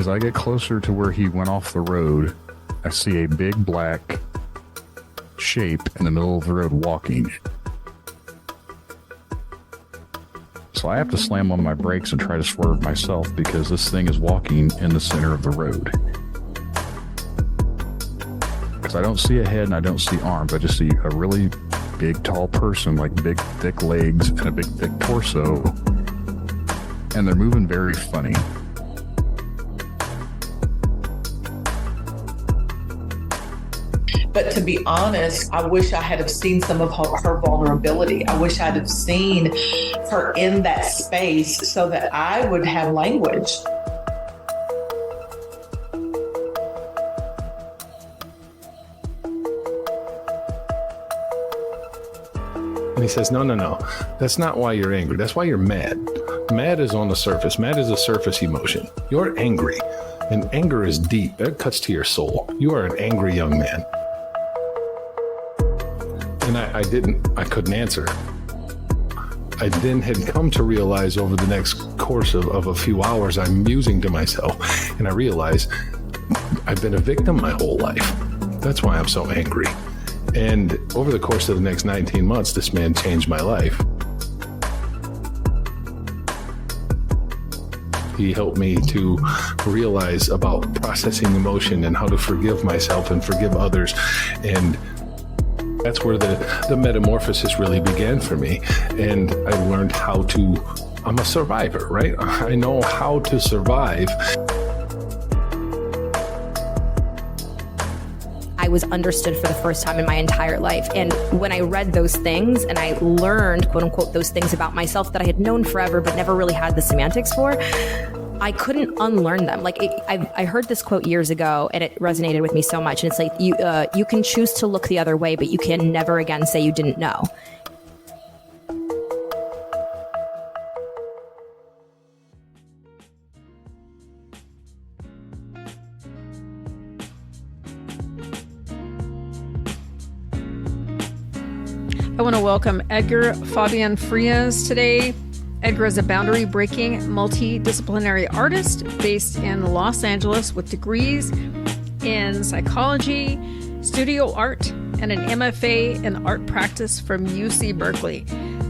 as I get closer to where he went off the road, I see a big black shape in the middle of the road walking. So I have to slam on my brakes and try to swerve myself because this thing is walking in the center of the road. Because I don't see a head and I don't see arms. I just see a really big, tall person, like big, thick legs and a big, thick torso. And they're moving very funny. But to be honest, I wish I had have seen some of her vulnerability. I wish I'd have seen her in that space so that I would have language. And he says, no, that's not why you're angry. That's why you're mad. Mad is on the surface. Mad is a surface emotion. You're angry, and anger is deep. That cuts to your soul. You are an angry young man. And I couldn't answer. I then had come to realize over the next course of a few hours, I'm musing to myself, and I realize I've been a victim my whole life. That's why I'm so angry. And over the course of the next 19 months, this man changed my life. He helped me to realize about processing emotion and how to forgive myself and forgive others. And that's where the metamorphosis really began for me. And I learned I'm a survivor, right? I know how to survive. I was understood for the first time in my entire life. And when I read those things and I learned, quote unquote, those things about myself that I had known forever but never really had the semantics for, I couldn't unlearn them. Like I heard this quote years ago and it resonated with me so much. And it's like, you can choose to look the other way, but you can never again say you didn't know. I want to welcome Edgar Fabián Frías today. Edgar is a boundary-breaking, multidisciplinary artist based in Los Angeles with degrees in psychology, studio art, and an MFA in art practice from UC Berkeley.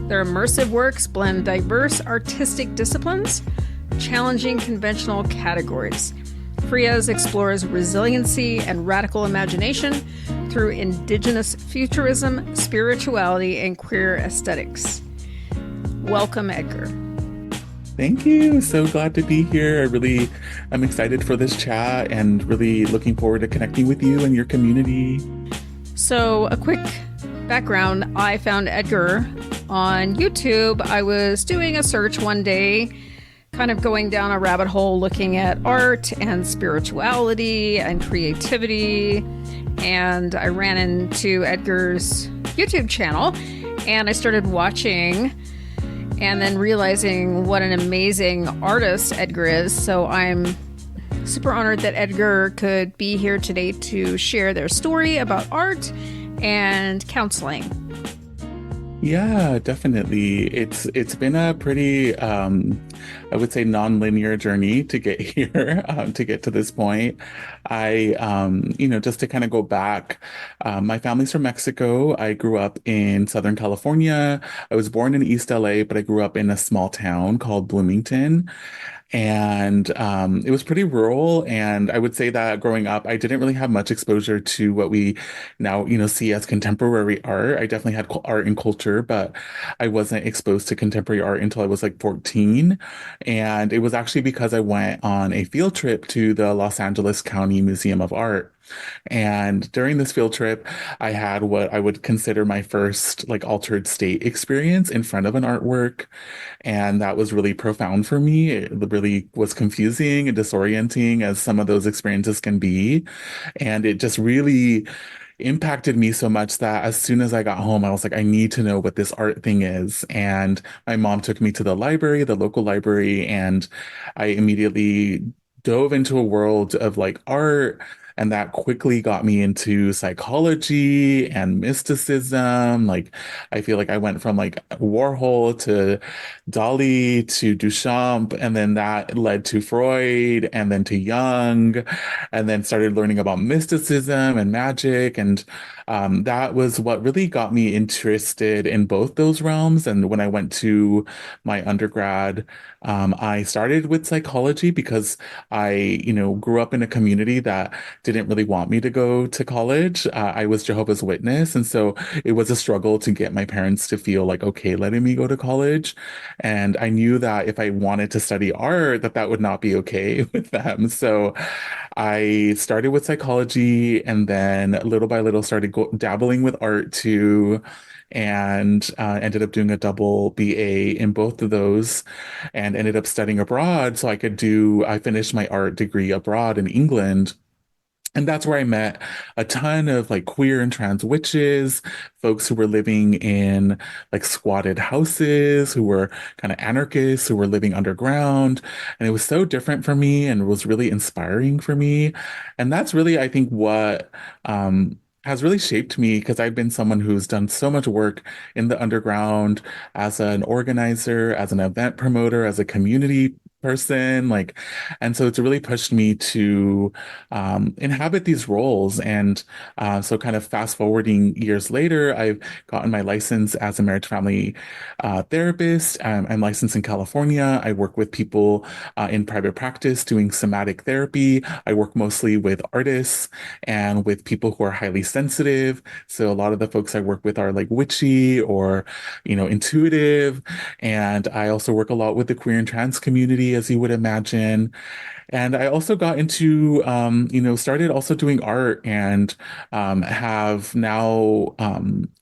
Their immersive works blend diverse artistic disciplines, challenging conventional categories. Frias explores resiliency and radical imagination through Indigenous Futurism, spirituality, and queer aesthetics. Welcome, Edgar. Thank you. So glad to be here. I'm excited for this chat and really looking forward to connecting with you and your community. So a quick background, I found Edgar on YouTube. I was doing a search one day, kind of going down a rabbit hole looking at art and spirituality and creativity. And I ran into Edgar's YouTube channel and I started watching and then realizing what an amazing artist Edgar is. So I'm super honored that Edgar could be here today to share their story about art and counseling. Yeah, definitely. It's been a pretty, I would say, non-linear journey to get here, to get to this point. Just to kind of go back, my family's from Mexico. I grew up in Southern California. I was born in East LA, but I grew up in a small town called Bloomington. And it was pretty rural. And I would say that growing up, I didn't really have much exposure to what we now, see as contemporary art. I definitely had art and culture, but I wasn't exposed to contemporary art until I was like 14. And it was actually because I went on a field trip to the Los Angeles County Museum of Art. And during this field trip, I had what I would consider my first like altered state experience in front of an artwork. And that was really profound for me. It really was confusing and disorienting as some of those experiences can be. And it just really impacted me so much that as soon as I got home, I was like, I need to know what this art thing is. And my mom took me to the library, the local library, and I immediately dove into a world of like art And that quickly got me into psychology and mysticism. Like, I feel like I went from like Warhol to Dali to Duchamp, and then that led to Freud, and then to Jung, and then started learning about mysticism and magic. And that was what really got me interested in both those realms. And when I went to my undergrad, I started with psychology because I grew up in a community that didn't really want me to go to college. I was Jehovah's Witness, and so it was a struggle to get my parents to feel like okay letting me go to college. And I knew that if I wanted to study art, that would not be okay with them. So I started with psychology, and then little by little started dabbling with art too, and ended up doing a double BA in both of those, and ended up studying abroad so I finished my art degree abroad in England. And that's where I met a ton of like queer and trans witches, folks who were living in like squatted houses, who were kind of anarchists, who were living underground. And it was so different for me and was really inspiring for me. And that's really, I think, what has really shaped me because I've been someone who's done so much work in the underground as an organizer, as an event promoter, as a community person, like, and so it's really pushed me to inhabit these roles. And so kind of fast forwarding years later, I've gotten my license as a marriage family therapist. I'm licensed in California. I work with people in private practice doing somatic therapy. I work mostly with artists and with people who are highly sensitive. So a lot of the folks I work with are like witchy or, intuitive. And I also work a lot with the queer and trans community, as you would imagine. And I also got into, started also doing art, and have now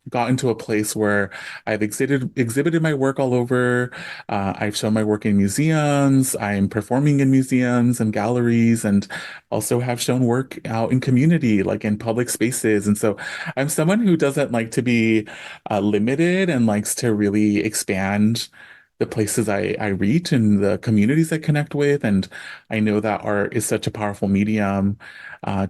gotten to a place where I've exhibited my work all over. I've shown my work in museums. I'm performing in museums and galleries, and also have shown work out in community, like in public spaces. And so I'm someone who doesn't like to be limited and likes to really expand the places I reach and the communities I connect with. And I know that art is such a powerful medium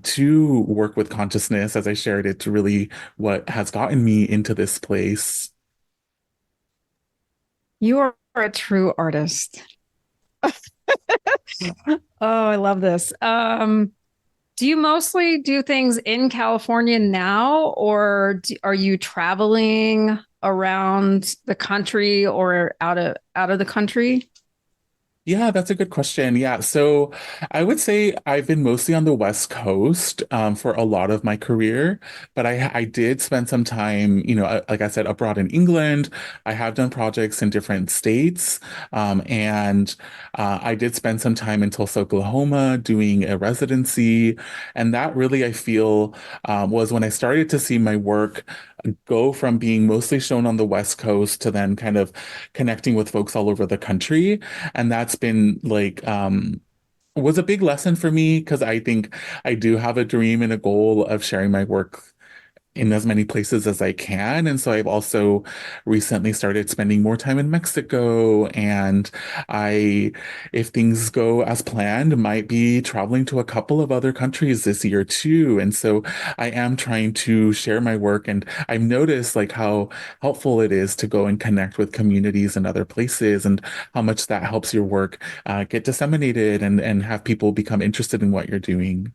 to work with consciousness. As I shared, it's really what has gotten me into this place. You are a true artist. Oh, I love this. Do you mostly do things in California now, or are you traveling around the country or out of the country? Yeah, that's a good question. Yeah, so I would say I've been mostly on the West Coast for a lot of my career, but I did spend some time, like I said, abroad in England. I have done projects in different states, and I did spend some time in Tulsa, Oklahoma, doing a residency, and that really I feel was when I started to see my work go from being mostly shown on the West Coast to then kind of connecting with folks all over the country. And that's been like, was a big lesson for me because I think I do have a dream and a goal of sharing my work in as many places as I can. And so I've also recently started spending more time in Mexico. And if things go as planned, might be traveling to a couple of other countries this year too. And so I am trying to share my work. And I've noticed like how helpful it is to go and connect with communities and other places, and how much that helps your work get disseminated and have people become interested in what you're doing.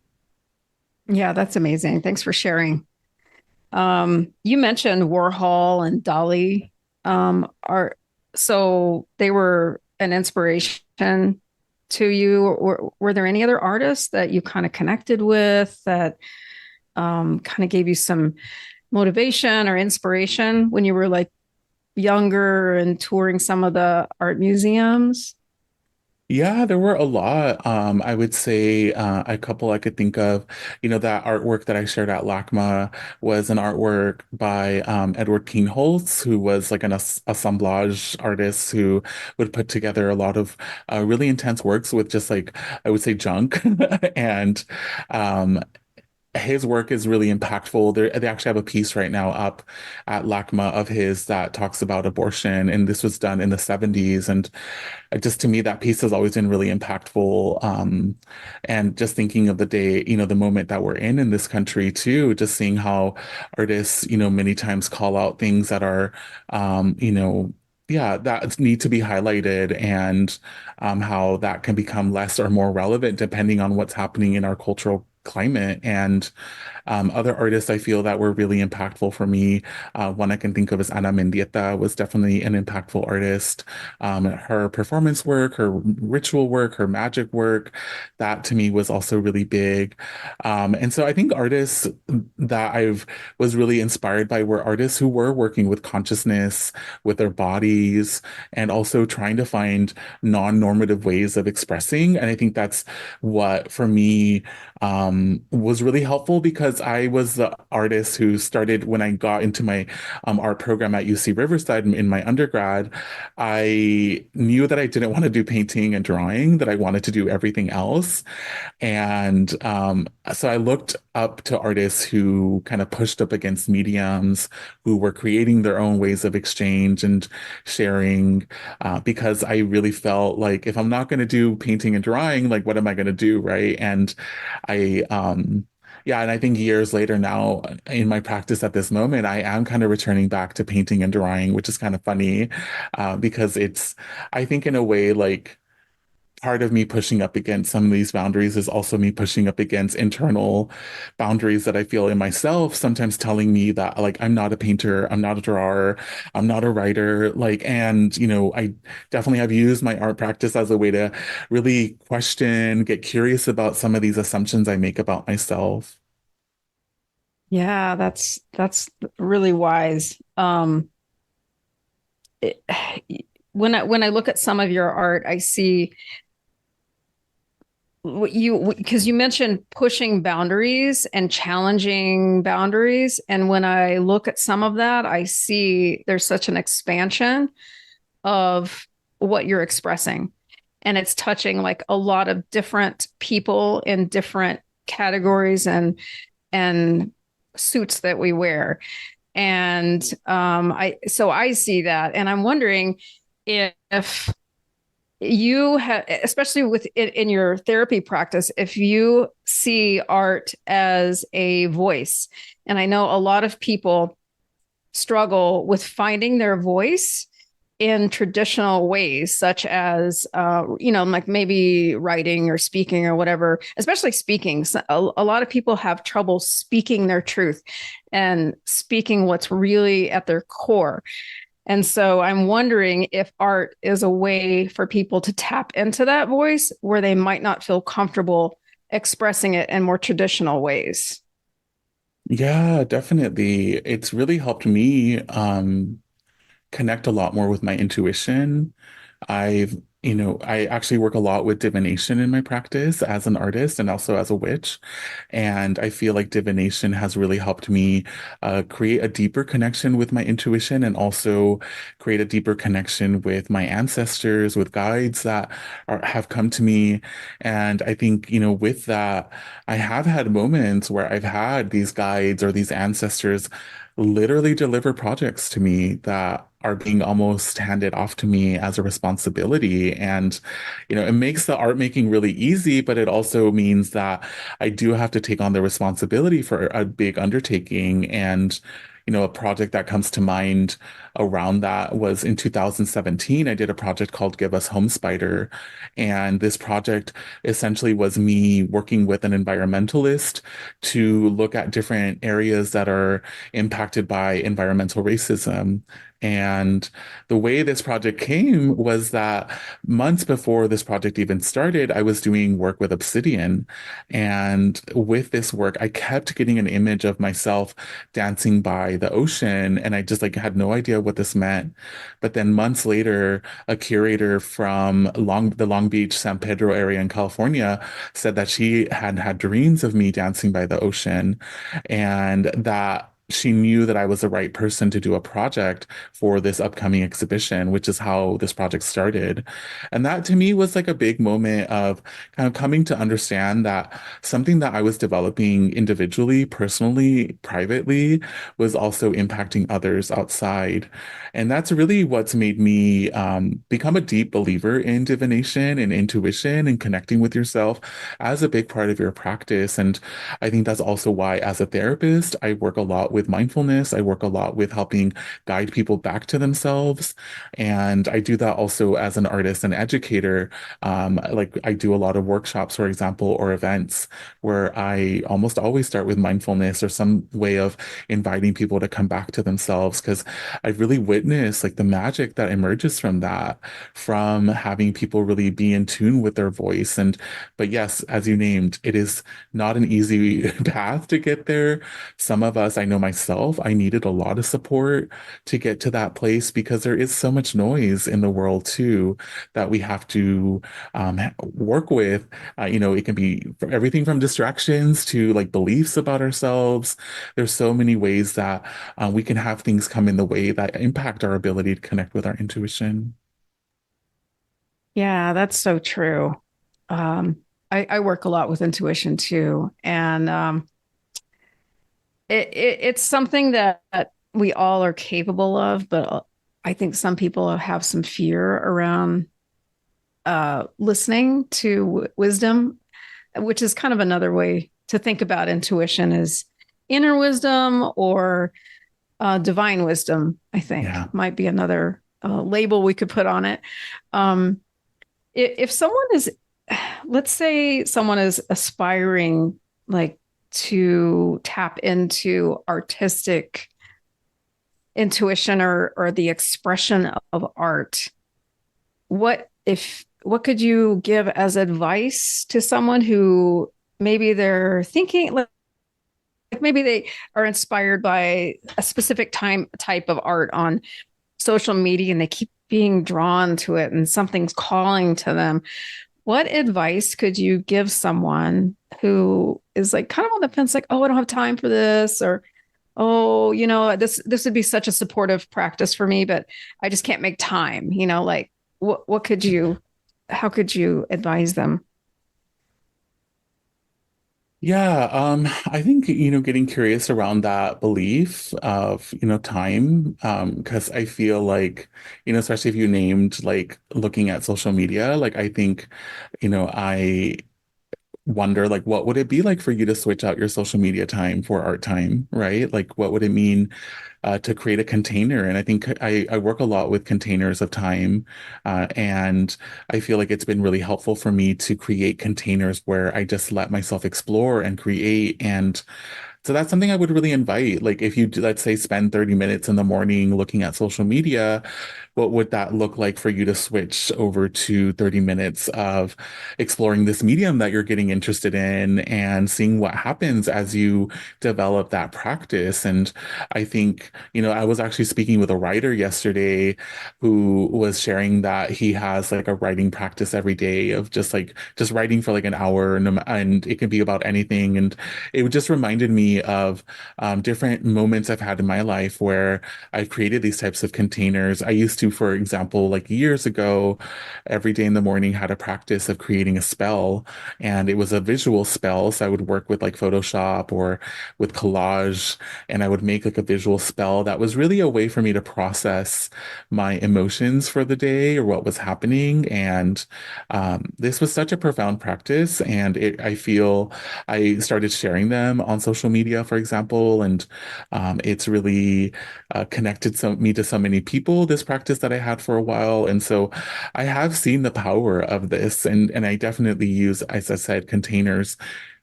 Yeah, that's amazing. Thanks for sharing. You mentioned Warhol and Dali. So they were an inspiration to you. Were there any other artists that you kind of connected with that kind of gave you some motivation or inspiration when you were like younger and touring some of the art museums? Yeah, there were a lot. I would say a couple I could think of. That artwork that I shared at LACMA was an artwork by Edward King Holtz, who was like an assemblage artist who would put together a lot of really intense works with just like, I would say, junk. And his work is really impactful. They actually have a piece right now up at LACMA of his that talks about abortion, and this was done in the 70s. And just to me, that piece has always been really impactful. And just thinking of the day, the moment that we're in this country too, just seeing how artists, many times call out things that are, yeah, that need to be highlighted, and how that can become less or more relevant depending on what's happening in our cultural climate. And other artists I feel that were really impactful for me. One I can think of is Ana Mendieta was definitely an impactful artist. Her performance work, her ritual work, her magic work, that to me was also really big. And so I think artists that I've was really inspired by were artists who were working with consciousness, with their bodies, and also trying to find non-normative ways of expressing. And I think that's what for me was really helpful, because I was the artist who started when I got into my art program at UC Riverside in my undergrad. I knew that I didn't want to do painting and drawing, that I wanted to do everything else. And so I looked up to artists who kind of pushed up against mediums, who were creating their own ways of exchange and sharing, because I really felt like if I'm not going to do painting and drawing, like what am I going to do, right? And I, yeah, and I think years later now in my practice at this moment, I am kind of returning back to painting and drawing, which is kind of funny, because I think in a way, like part of me pushing up against some of these boundaries is also me pushing up against internal boundaries that I feel in myself, sometimes telling me that like I'm not a painter, I'm not a drawer, I'm not a writer, like, and I definitely have used my art practice as a way to really question, get curious about some of these assumptions I make about myself. Yeah, that's really wise. It, when I look at some of your art, I see what because you mentioned pushing boundaries and challenging boundaries, and when I look at some of that, I see there's such an expansion of what you're expressing, and it's touching like a lot of different people in different categories and suits that we wear. And I see that, and I'm wondering if you have, especially with in your therapy practice, if you see art as a voice. And I know a lot of people struggle with finding their voice in traditional ways, such as, like maybe writing or speaking or whatever, especially speaking. So a lot of people have trouble speaking their truth and speaking what's really at their core. And so I'm wondering if art is a way for people to tap into that voice where they might not feel comfortable expressing it in more traditional ways. Yeah, definitely. It's really helped me connect a lot more with my intuition. I've, I actually work a lot with divination in my practice as an artist and also as a witch. And I feel like divination has really helped me create a deeper connection with my intuition, and also create a deeper connection with my ancestors, with guides that have come to me. And I think, with that, I have had moments where I've had these guides or these ancestors literally deliver projects to me that are being almost handed off to me as a responsibility. And, it makes the art making really easy, but it also means that I do have to take on the responsibility for a big undertaking. And, a project that comes to mind around that was in 2017. I did a project called Give Us Home Spider. And this project essentially was me working with an environmentalist to look at different areas that are impacted by environmental racism. And the way this project came was that months before this project even started, I was doing work with obsidian. And with this work, I kept getting an image of myself dancing by the ocean. And I just had no idea what this meant. But then months later, a curator from the Long Beach, San Pedro area in California said that she had had dreams of me dancing by the ocean. And that she knew that I was the right person to do a project for this upcoming exhibition, which is how this project started. And that to me was like a big moment of kind of coming to understand that something that I was developing individually, personally, privately, was also impacting others outside. And that's really what's made me become a deep believer in divination and intuition and connecting with yourself as a big part of your practice. And I think that's also why, as a therapist, I work a lot with mindfulness. I work a lot with helping guide people back to themselves. And I do that also as an artist and educator. Like I do a lot of workshops, for example, or events where I almost always start with mindfulness or some way of inviting people to come back to themselves. Because I've really witnessed like the magic that emerges from that, from having people really be in tune with their voice. And, but yes, as you named, it is not an easy path to get there. Some of us, I know myself, I needed a lot of support to get to that place because there is so much noise in the world too that we have to work with. It can be everything from distractions to like beliefs about ourselves. There's so many ways that we can have things come in the way that impact our ability to connect with our intuition. Yeah, that's so true. I work a lot with intuition too, and it's something that we all are capable of, but I think some people have some fear around listening to wisdom, which is kind of another way to think about intuition is inner wisdom or divine wisdom, I think might be another label we could put on it. If someone is, let's say someone is aspiring like to tap into artistic intuition or the expression of art, what could you give as advice to someone who maybe they're thinking like maybe they are inspired by a specific type of art on social media and they keep being drawn to it and something's calling to them? What advice could you give someone who is like kind of on the fence, like, oh, I don't have time for this, or oh, this would be such a supportive practice for me, but I just can't make time, like how could you advise them? Yeah, I think, getting curious around that belief of, time, because I feel like, especially if you named like looking at social media, like I think, I wonder like what would it be like for you to switch out your social media time for art time, right? Like what would it mean to create a container? And I think I work a lot with containers of time, and I feel like it's been really helpful for me to create containers where I just let myself explore and create. And so that's something I would really invite. Like if you, let's say, spend 30 minutes in the morning looking at social media, what would that look like for you to switch over to 30 minutes of exploring this medium that you're getting interested in and seeing what happens as you develop that practice? And I think, I was actually speaking with a writer yesterday who was sharing that he has like a writing practice every day of just writing for like an hour, and it can be about anything. And it just reminded me of different moments I've had in my life where I've created these types of containers. I used to, for example, like years ago, every day in the morning had a practice of creating a spell, and it was a visual spell. So I would work with like Photoshop or with collage, and I would make like a visual spell that was really a way for me to process my emotions for the day or what was happening. And this was such a profound practice, and I feel I started sharing them on social media, for example, and it's really connected me to so many people, this practice that I had for a while. And so I have seen the power of this, and I definitely use, as I said, containers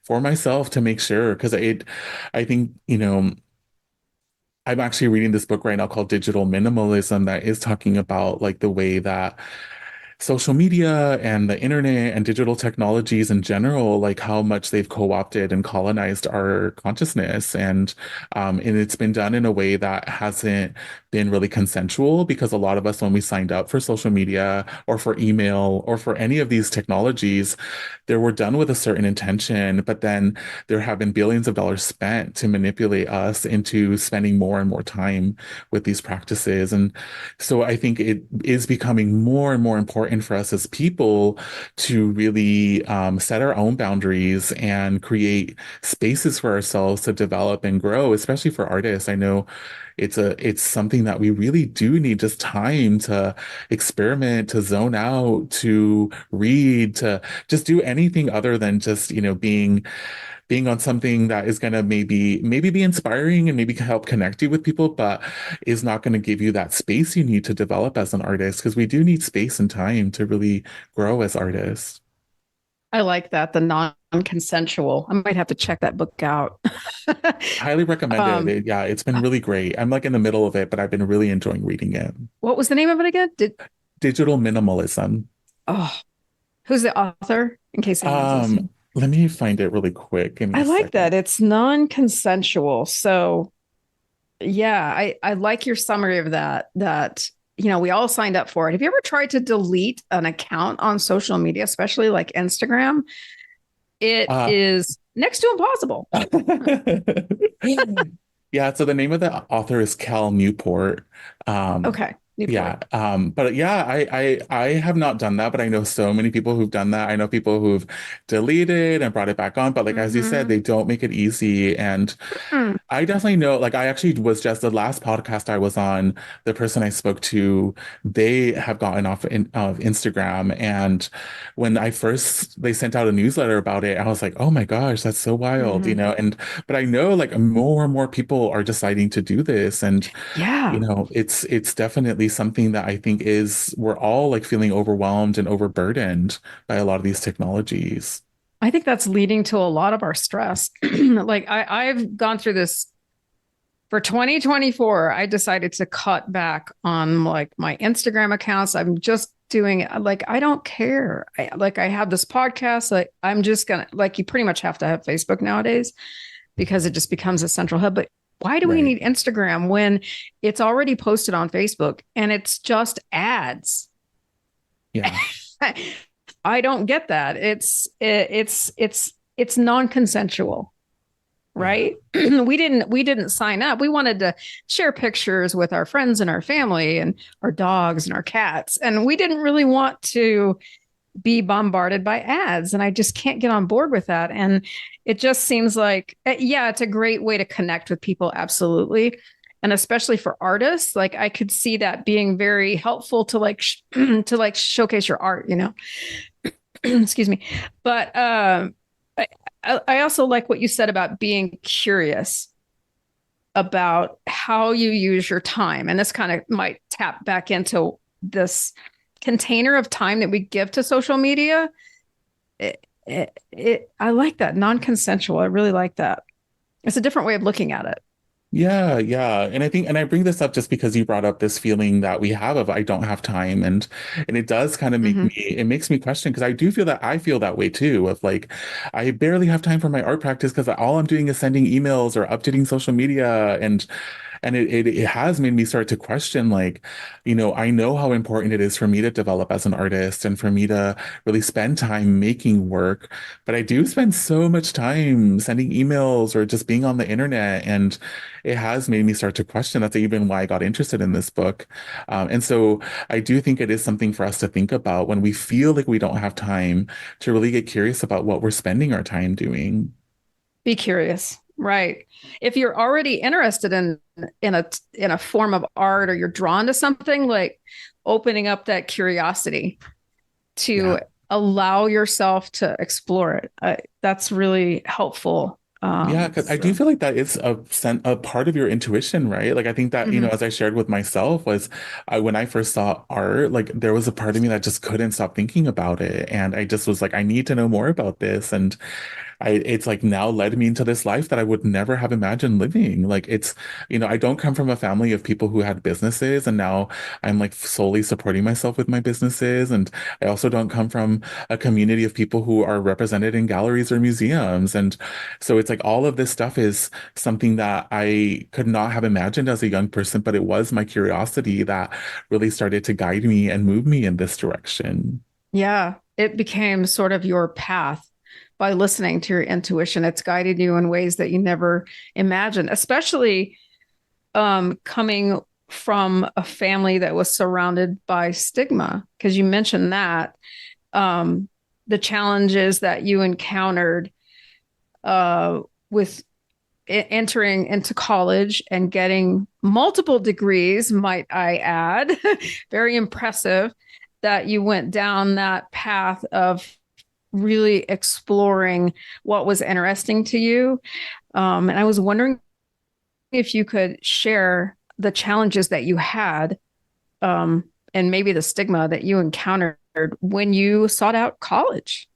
for myself to make sure, because I think, I'm actually reading this book right now called Digital Minimalism that is talking about like the way that social media and the internet and digital technologies in general, like how much they've co-opted and colonized our consciousness. And it's been done in a way that hasn't been really consensual, because a lot of us, when we signed up for social media or for email or for any of these technologies, they were done with a certain intention, but then there have been billions of dollars spent to manipulate us into spending more and more time with these practices. And so I think it is becoming more and more important for us as people to really set our own boundaries and create spaces for ourselves to develop and grow, especially for artists. I know it's something that we really do need just time to experiment, to zone out, to read, to just do anything other than just, being on something that is going to maybe be inspiring and maybe help connect you with people, but is not going to give you that space you need to develop as an artist, because we do need space and time to really grow as artists. I like that, the non-consensual. I might have to check that book out. Highly recommend it. Yeah, it's been really great. I'm like in the middle of it, but I've been really enjoying reading it. What was the name of it again? Digital Minimalism. Oh, who's the author? In case anyone's listening. Let me find it really quick. I like that. It's non-consensual. So yeah, I like your summary of that, we all signed up for it. Have you ever tried to delete an account on social media, especially like Instagram? It is next to impossible. Yeah. So the name of the author is Cal Newport. Okay. Yeah. But yeah, I have not done that, but I know so many people who've done that. I know people who've deleted and brought it back on, but like, as you said, they don't make it easy. And I definitely know, like, I actually was just the last podcast I was on, the person I spoke to, they have gotten off of Instagram. And when they sent out a newsletter about it, I was like, oh my gosh, that's so wild, but I know like more and more people are deciding to do this. And, it's definitely something that I think we're all like feeling overwhelmed and overburdened by a lot of these technologies. I think that's leading to a lot of our stress. Like I've gone through this for 2024. I decided to cut back on like my Instagram accounts. I'm just doing like, I don't care. I have this podcast. Like I'm just gonna, like, you pretty much have to have Facebook nowadays because it just becomes a central hub. But why do we need Instagram when it's already posted on Facebook and it's just ads? Yeah. I don't get that. It's non-consensual, right? We didn't sign up. We wanted to share pictures with our friends and our family and our dogs and our cats. And we didn't really want to be bombarded by ads. And I just can't get on board with that. And it just seems like, it's a great way to connect with people. Absolutely. And especially for artists, like I could see that being very helpful to to showcase your art, excuse me. But I also like what you said about being curious about how you use your time. And this kind of might tap back into this container of time that we give to social media. I like that, non-consensual. I really like that. It's a different way of looking at it. Yeah. And I bring this up just because you brought up this feeling that we have of I don't have time. And it does kind of makes me question, because I feel that way too, of like, I barely have time for my art practice because all I'm doing is sending emails or updating social media. And it has made me start to question, like, I know how important it is for me to develop as an artist and for me to really spend time making work. But I do spend so much time sending emails or just being on the internet. And it has made me start to question. That's even why I got interested in this book. And so I do think it is something for us to think about when we feel like we don't have time, to really get curious about what we're spending our time doing. Be curious. Right. If you're already interested in a form of art, or you're drawn to something, like opening up that curiosity to allow yourself to explore it. That's really helpful. Because I do feel like that is a part of your intuition, right? Like I think that, as I shared with myself, was when I first saw art, like there was a part of me that just couldn't stop thinking about it. And I just was like, I need to know more about this. And it's like now led me into this life that I would never have imagined living. Like it's, I don't come from a family of people who had businesses, and now I'm like solely supporting myself with my businesses. And I also don't come from a community of people who are represented in galleries or museums. And so it's like all of this stuff is something that I could not have imagined as a young person, but it was my curiosity that really started to guide me and move me in this direction. Yeah, it became sort of your path by listening to your intuition. It's guided you in ways that you never imagined, especially coming from a family that was surrounded by stigma, because you mentioned that the challenges that you encountered with entering into college and getting multiple degrees, might I add. Very impressive that you went down that path of really exploring what was interesting to you. And I was wondering if you could share the challenges that you had, and maybe the stigma that you encountered when you sought out college.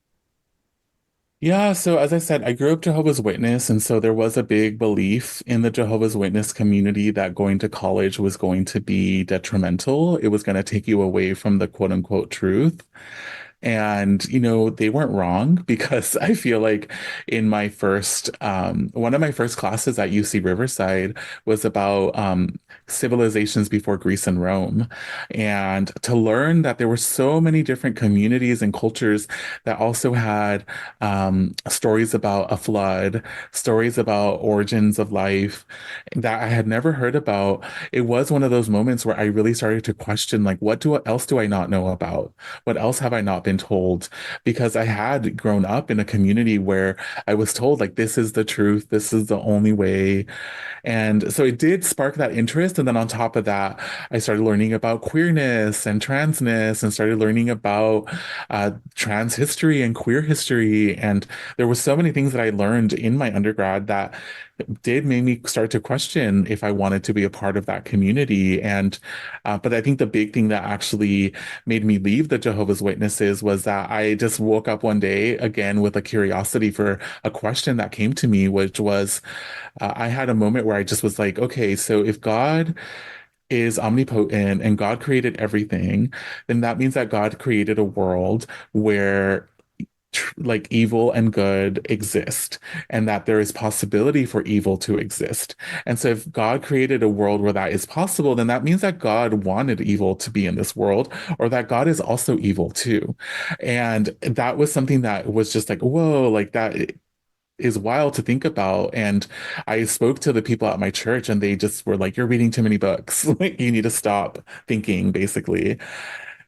Yeah, so as I said, I grew up Jehovah's Witness, and so there was a big belief in the Jehovah's Witness community that going to college was going to be detrimental. It was going to take you away from the quote unquote truth. And, they weren't wrong, because I feel like in my one of my first classes at UC Riverside was about civilizations before Greece and Rome. And to learn that there were so many different communities and cultures that also had stories about a flood, stories about origins of life that I had never heard about. It was one of those moments where I really started to question, like, what else do I not know about? What else have I not been told? Because I had grown up in a community where I was told, like, this is the truth, this is the only way. And so it did spark that interest. And then on top of that, I started learning about queerness and transness, and started learning about trans history and queer history. And there were so many things that I learned in my undergrad that did make me start to question if I wanted to be a part of that community. And but I think the big thing that actually made me leave the Jehovah's Witnesses was that I just woke up one day again with a curiosity for a question that came to me, which was I had a moment where I just was like, okay, so if God is omnipotent and God created everything, then that means that God created a world where like evil and good exist, and that there is possibility for evil to exist. And so if God created a world where that is possible, then that means that God wanted evil to be in this world, or that God is also evil too. And that was something that was just like, whoa, like that is wild to think about. And I spoke to the people at my church, and they just were like, you're reading too many books. Like, you need to stop thinking, basically.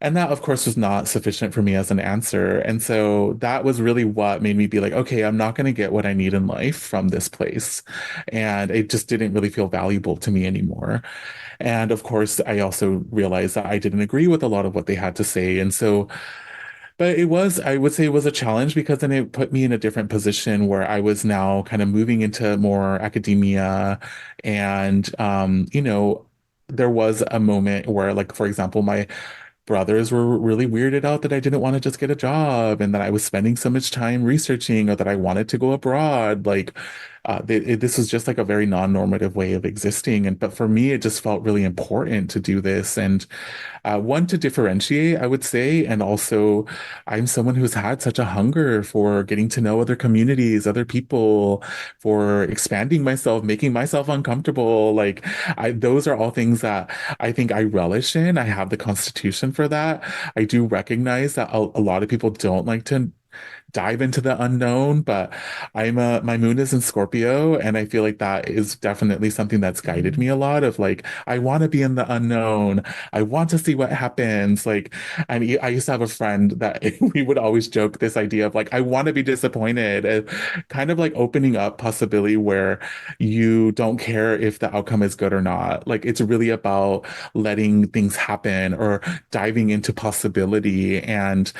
And that, of course, was not sufficient for me as an answer. And so that was really what made me be like, okay, I'm not going to get what I need in life from this place. And it just didn't really feel valuable to me anymore. And of course, I also realized that I didn't agree with a lot of what they had to say. And so, but I would say it was a challenge, because then it put me in a different position where I was now kind of moving into more academia. And, there was a moment where, like, for example, my brothers were really weirded out that I didn't want to just get a job, and that I was spending so much time researching, or that I wanted to go abroad. Like, this was just like a very non-normative way of existing. But for me, it just felt really important to do this. And one, to differentiate, I would say. And also, I'm someone who's had such a hunger for getting to know other communities, other people, for expanding myself, making myself uncomfortable. Like, those are all things that I think I relish in. I have the constitution for that. I do recognize that a lot of people don't like to dive into the unknown, but my moon is in Scorpio, and I feel like that is definitely something that's guided me a lot, of like, I want to be in the unknown. I want to see what happens. Like, I used to have a friend that we would always joke this idea of like, I want to be disappointed, and kind of like opening up possibility where you don't care if the outcome is good or not. Like, it's really about letting things happen, or diving into possibility. And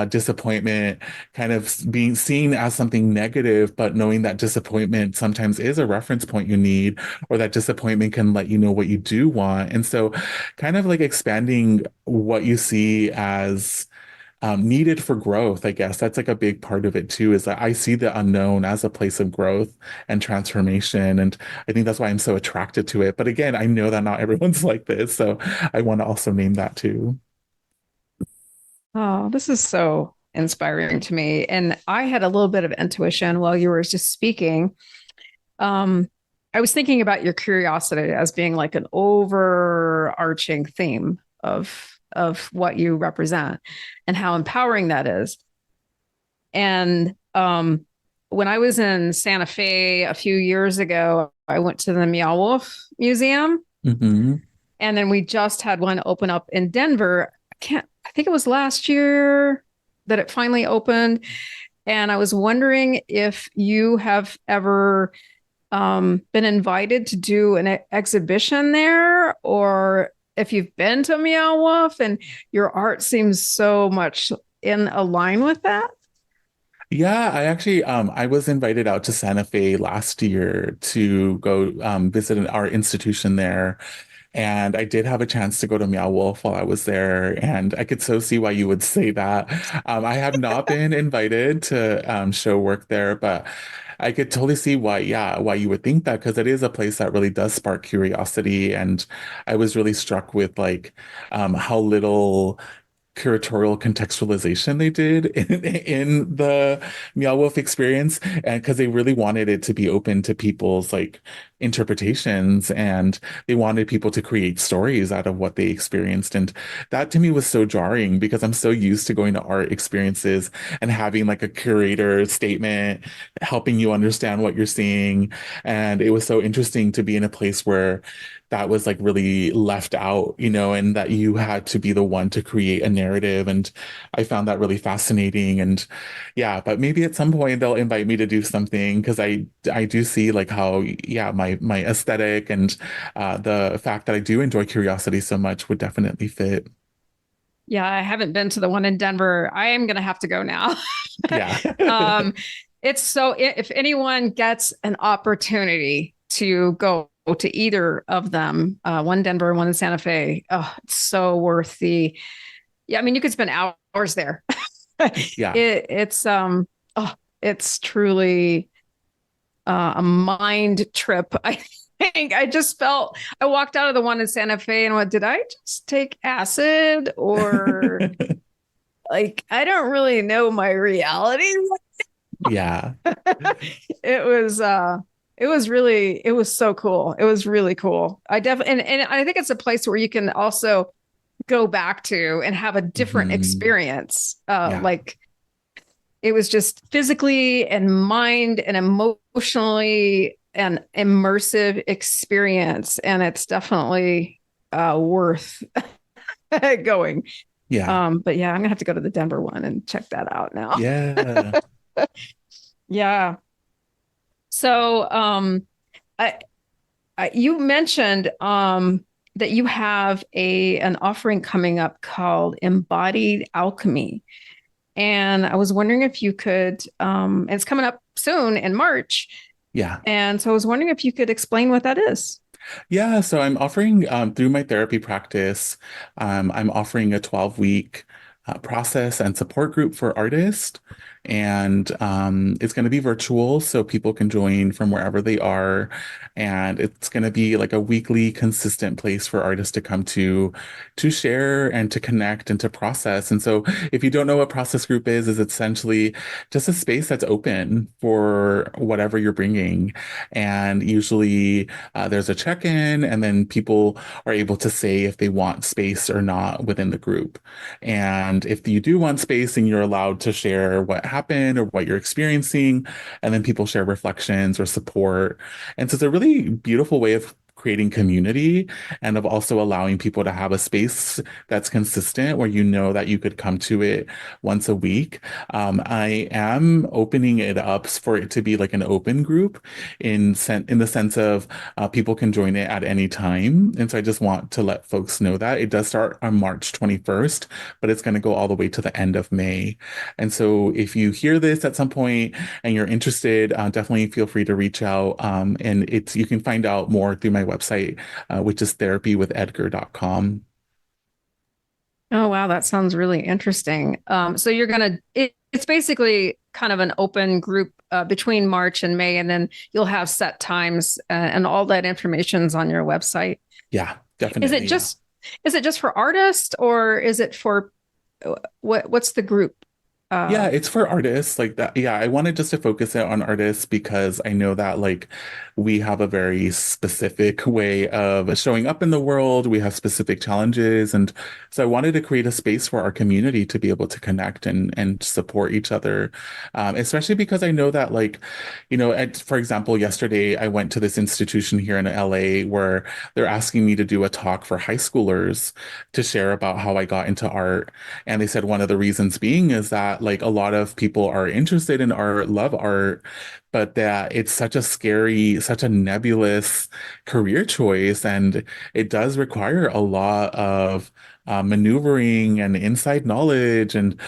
disappointment kind of being seen as something negative, but knowing that disappointment sometimes is a reference point you need, or that disappointment can let you know what you do want. And so kind of like expanding what you see as needed for growth. I guess that's like a big part of it too, is that I see the unknown as a place of growth and transformation. And I think that's why I'm so attracted to it. But again, I know that not everyone's like this. So I want to also name that too. Oh, this is so inspiring to me. And I had a little bit of intuition while you were just speaking. I was thinking about your curiosity as being like an overarching theme of what you represent and how empowering that is. And when I was in Santa Fe a few years ago, I went to the Meow Wolf Museum. Mm-hmm. And then we just had one open up in Denver. I think it was last year that it finally opened. And I was wondering if you have ever been invited to do an exhibition there, or if you've been to Meow Wolf and your art seems so much in align with that. Yeah, I actually I was invited out to Santa Fe last year to go visit our institution there. And I did have a chance to go to Meow Wolf while I was there, and I could so see why you would say that. I have not been invited to show work there, but I could totally see why, yeah, why you would think that, because it is a place that really does spark curiosity. And I was really struck with like how little curatorial contextualization they did in the Meow Wolf experience, and because they really wanted it to be open to people's like interpretations, and they wanted people to create stories out of what they experienced. And that to me was so jarring, because I'm so used to going to art experiences and having like a curator statement helping you understand what you're seeing. And it was so interesting to be in a place where that was like really left out, and that you had to be the one to create a narrative. And I found that really fascinating. And yeah, but maybe at some point they'll invite me to do something, because I do see like how, yeah, my aesthetic and the fact that I do enjoy curiosity so much would definitely fit. Yeah, I haven't been to the one in Denver. I am going to have to go now. Yeah. It's so, if anyone gets an opportunity to go to either of them, one Denver, one in Santa Fe, oh, it's so worth yeah, I mean, you could spend hours there. Yeah. It's truly a mind trip. I think I walked out of the one in Santa Fe and went, did I just take acid, or like, I don't really know my reality. Yeah. It was so cool. It was really cool. I definitely, and I think it's a place where you can also go back to and have a different experience. Yeah. Like, it was just physically and mind and emotionally an immersive experience. And it's definitely worth going. Yeah. But yeah, I'm gonna have to go to the Denver one and check that out now. Yeah. Yeah. So you mentioned that you have an offering coming up called Embodied Alchemy. And I was wondering if you could, and it's coming up soon in March. Yeah. And so I was wondering if you could explain what that is. Yeah, so I'm offering through my therapy practice, I'm offering a 12-week process and support group for artists. And it's going to be virtual, so people can join from wherever they are. And it's going to be like a weekly, consistent place for artists to come to share and to connect and to process. And so if you don't know what process group is essentially just a space that's open for whatever you're bringing. And usually there's a check-in, and then people are able to say if they want space or not within the group. And if you do want space, then you're allowed to share what happened or what you're experiencing, and then people share reflections or support. And so it's a really beautiful way of creating community, and of also allowing people to have a space that's consistent where you know that you could come to it once a week. I am opening it up for it to be like an open group in the sense of people can join it at any time. And so I just want to let folks know that it does start on March 21st, but it's going to go all the way to the end of May. And so if you hear this at some point and you're interested, definitely feel free to reach out. And you can find out more through my website, which is therapywithedgar.com. Oh, wow. That sounds really interesting. So you're going to, it's basically kind of an open group between March and May, and then you'll have set times and all that information's on your website. Yeah, Is definitely. it just, is it just for artists or is it for what's the group? Yeah, it's for artists like that. Yeah, I wanted just to focus it on artists because I know that like we have a very specific way of showing up in the world. We have specific challenges. And so I wanted to create a space for our community to be able to connect and support each other. Especially because I know that like, for example, yesterday I went to this institution here in LA where they're asking me to do a talk for high schoolers to share about how I got into art. And they said one of the reasons being is that like a lot of people are interested in art, love art, but that it's such a scary, such a nebulous career choice. And it does require a lot of maneuvering and inside knowledge. And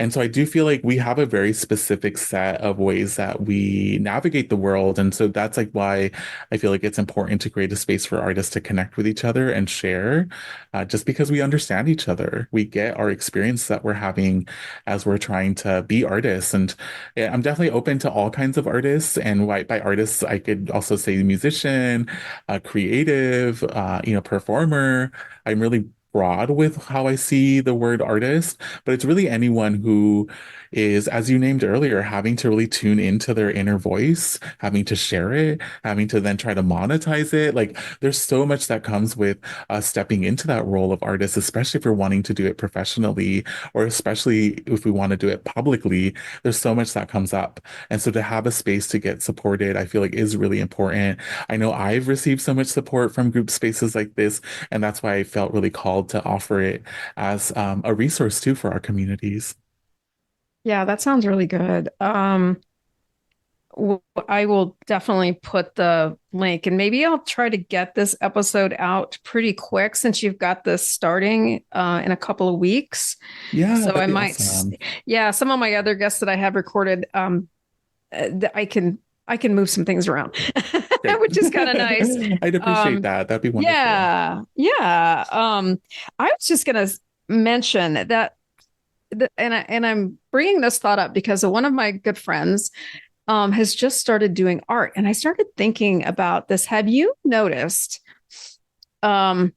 so I do feel like we have a very specific set of ways that we navigate the world. And so that's like why I feel like it's important to create a space for artists to connect with each other and share, just because we understand each other. We get our experience that we're having as we're trying to be artists. And yeah, I'm definitely open to all kinds of artists. And by artists, I could also say musician, creative, performer. I'm really broad with how I see the word artist, but it's really anyone who is, as you named earlier, having to really tune into their inner voice, having to share it, having to then try to monetize it. Like there's so much that comes with stepping into that role of artist, especially if you're wanting to do it professionally, or especially if we want to do it publicly. There's so much that comes up. And so to have a space to get supported, I feel like is really important. I know I've received so much support from group spaces like this, and that's why I felt really called to offer it as a resource too for our communities. Yeah, that sounds really good. I will definitely put the link and maybe I'll try to get this episode out pretty quick since you've got this starting in a couple of weeks. Yeah, So I that'd be might, awesome. yeah, some of my other guests that I have recorded, I can move some things around, Great. which is kind of nice. I'd appreciate that. That'd be wonderful. Yeah. I was just gonna mention that, and I'm bringing this thought up because one of my good friends has just started doing art, and I started thinking about this. Have you noticed? And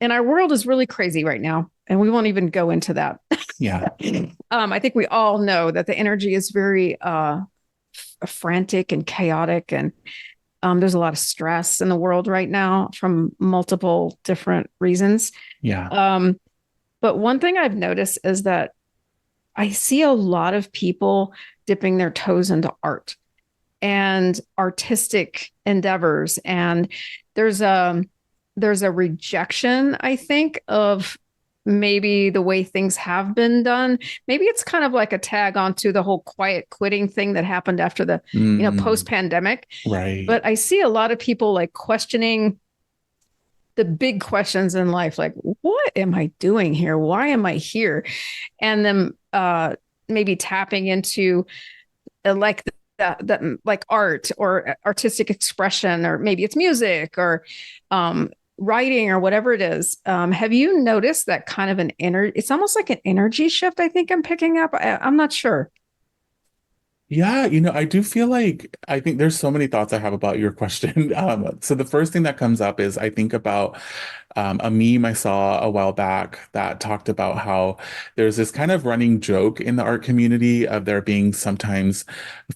our world is really crazy right now, and we won't even go into that. Yeah. I think we all know that the energy is very frantic and chaotic, and there's a lot of stress in the world right now from multiple different reasons. Yeah. But one thing I've noticed is that I see a lot of people dipping their toes into art and artistic endeavors. And there's a rejection, I think, of maybe the way things have been done. Maybe it's kind of like a tag onto the whole quiet quitting thing that happened after the, post-pandemic. Right. But I see a lot of people like questioning the big questions in life, like, what am I doing here? Why am I here? And then maybe tapping into like like art or artistic expression, or maybe it's music or writing or whatever it is. Have you noticed that kind of it's almost like an energy shift, I think I'm picking up. I'm not sure. Yeah, I do feel like I think there's so many thoughts I have about your question. So the first thing that comes up is I think about a meme I saw a while back that talked about how there's this kind of running joke in the art community of there being sometimes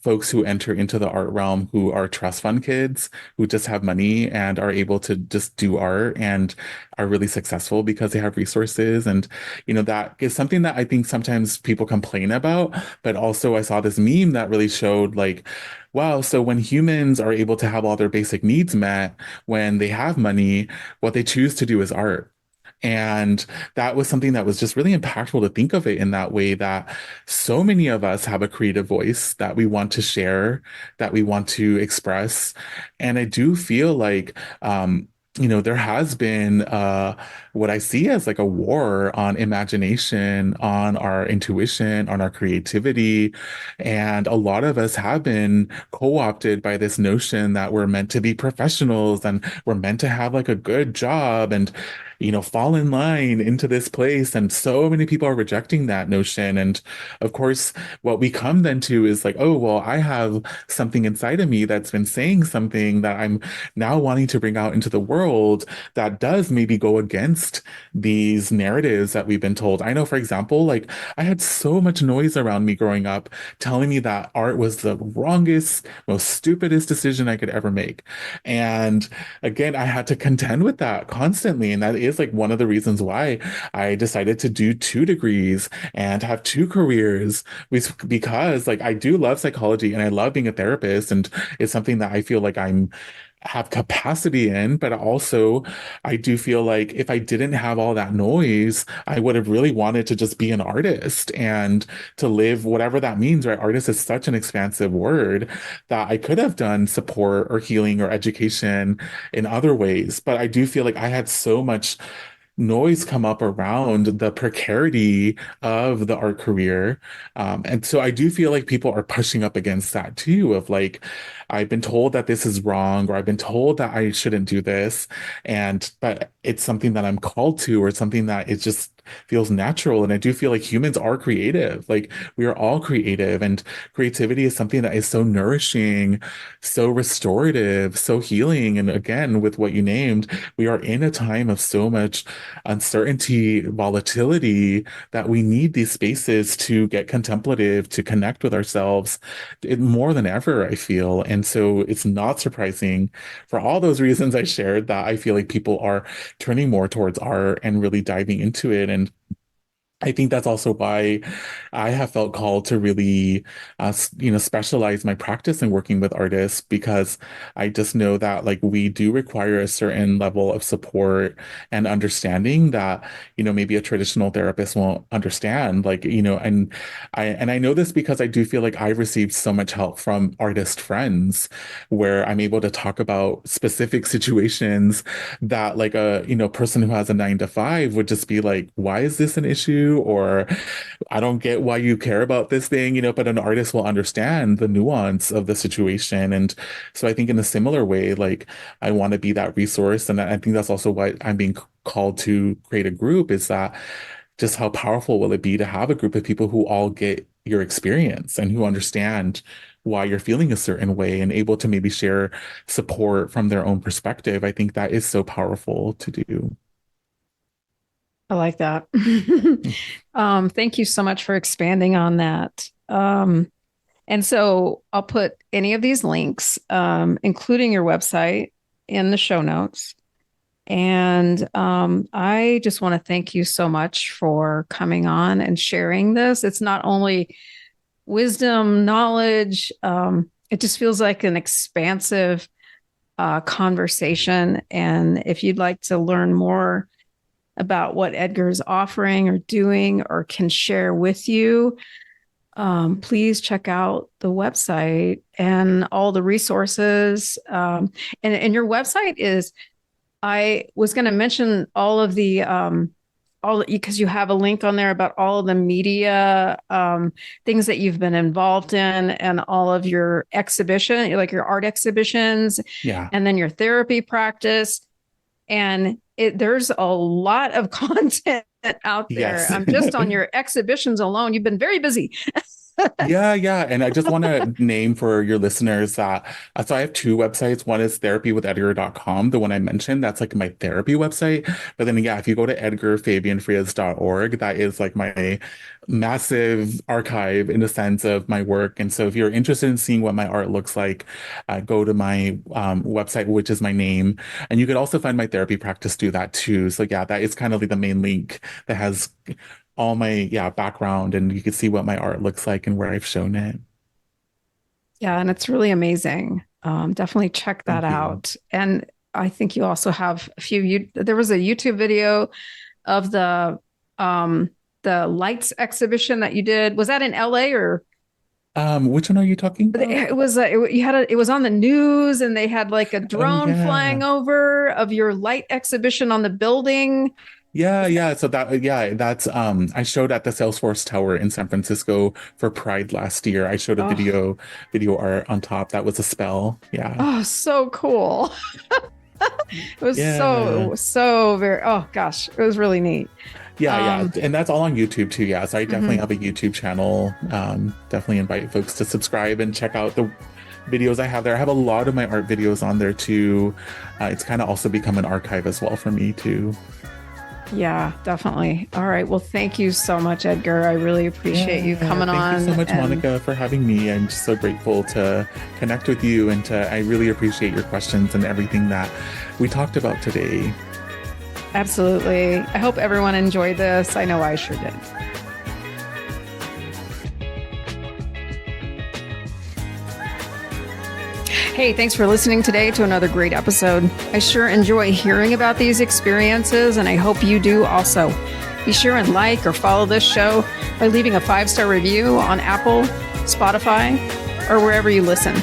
folks who enter into the art realm who are trust fund kids who just have money and are able to just do art and are really successful because they have resources. And, that is something that I think sometimes people complain about. But also I saw this meme that really showed like, wow, so when humans are able to have all their basic needs met, when they have money, what they choose to do is art. And that was something that was just really impactful to think of it in that way, that so many of us have a creative voice that we want to share, that we want to express. And I do feel like, there has been what I see as like a war on imagination, on our intuition, on our creativity. And a lot of us have been co-opted by this notion that we're meant to be professionals and we're meant to have like a good job. And fall in line into this place. And so many people are rejecting that notion. And of course, what we come then to is like, oh, well, I have something inside of me that's been saying something that I'm now wanting to bring out into the world that does maybe go against these narratives that we've been told. I know, for example, like I had so much noise around me growing up telling me that art was the wrongest, most stupidest decision I could ever make. And again, I had to contend with that constantly. And that is like one of the reasons why I decided to do 2 degrees and have 2 careers, because like I do love psychology and I love being a therapist. And it's something that I feel like I'm have capacity in, but also I do feel like if I didn't have all that noise, I would have really wanted to just be an artist and to live whatever that means, right? Artist is such an expansive word that I could have done support or healing or education in other ways. But I do feel like I had so much noise come up around the precarity of the art career. And so I do feel like people are pushing up against that too, of like, I've been told that this is wrong, or I've been told that I shouldn't do this. But it's something that I'm called to, or something that it just feels natural. And I do feel like humans are creative. Like we are all creative, and creativity is something that is so nourishing, so restorative, so healing. And again, with what you named, we are in a time of so much uncertainty, volatility, that we need these spaces to get contemplative, to connect with ourselves more than ever, I feel. And so it's not surprising for all those reasons I shared that I feel like people are turning more towards art and really diving into it. And I think that's also why I have felt called to really, specialize my practice in working with artists, because I just know that like we do require a certain level of support and understanding that, maybe a traditional therapist won't understand. Like, and I know this because I do feel like I've received so much help from artist friends where I'm able to talk about specific situations that like a, person who has a 9 to 5 would just be like, why is this an issue? Or I don't get why you care about this thing, but an artist will understand the nuance of the situation. And so I think in a similar way, like I want to be that resource. And I think that's also why I'm being called to create a group, is that just how powerful will it be to have a group of people who all get your experience and who understand why you're feeling a certain way and able to maybe share support from their own perspective. I think that is so powerful to do. I like that. Thank you so much for expanding on that. And so I'll put any of these links, including your website, in the show notes. And I just want to thank you so much for coming on and sharing this. It's not only wisdom, knowledge, it just feels like an expansive conversation. And if you'd like to learn more about what Edgar's offering or doing or can share with you, please check out the website and all the resources. And your website is, I was going to mention all of the, because you have a link on there about all of the media things that you've been involved in, and all of your exhibition, like your art exhibitions, and then your therapy practice. And there's a lot of content out there. Yes. Just on your exhibitions alone, you've been very busy. Yeah. And I just want to name for your listeners that, so I have 2 websites. One is therapywithedgar.com, the one I mentioned, that's like my therapy website. But then, if you go to edgarfabianfrias.org, that is like my massive archive in the sense of my work. And so if you're interested in seeing what my art looks like, go to my website, which is my name. And you could also find my therapy practice through that too. So that is kind of like the main link that has all my background, and you can see what my art looks like and where I've shown it. Yeah, and it's really amazing. Definitely check that out. And I think you also have a few. There was a YouTube video of the lights exhibition that you did. Was that in LA or? Which one are you talking about? It was it was on the news, and they had like a drone flying over of your light exhibition on the building. Yeah. So that's I showed at the Salesforce Tower in San Francisco for Pride last year. I showed a video art on top. That was a spell. Yeah. Oh, so cool. It was so very, oh gosh, it was really neat. Yeah. And that's all on YouTube too. Yeah. So I definitely have a YouTube channel. Definitely invite folks to subscribe and check out the videos I have there. I have a lot of my art videos on there too. It's kind of also become an archive as well for me too. Yeah, definitely. All right. Well, thank you so much, Edgar. I really appreciate you coming on. Thank you so much, Monica, for having me. I'm just so grateful to connect with you, and I really appreciate your questions and everything that we talked about today. Absolutely. I hope everyone enjoyed this. I know I sure did. Hey, thanks for listening today to another great episode. I sure enjoy hearing about these experiences, and I hope you do also. Be sure and like or follow this show by leaving a 5-star review on Apple, Spotify, or wherever you listen.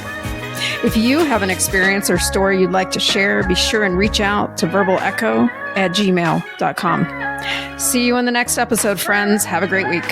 If you have an experience or story you'd like to share, be sure and reach out to verbalecho@gmail.com. See you in the next episode, friends. Have a great week.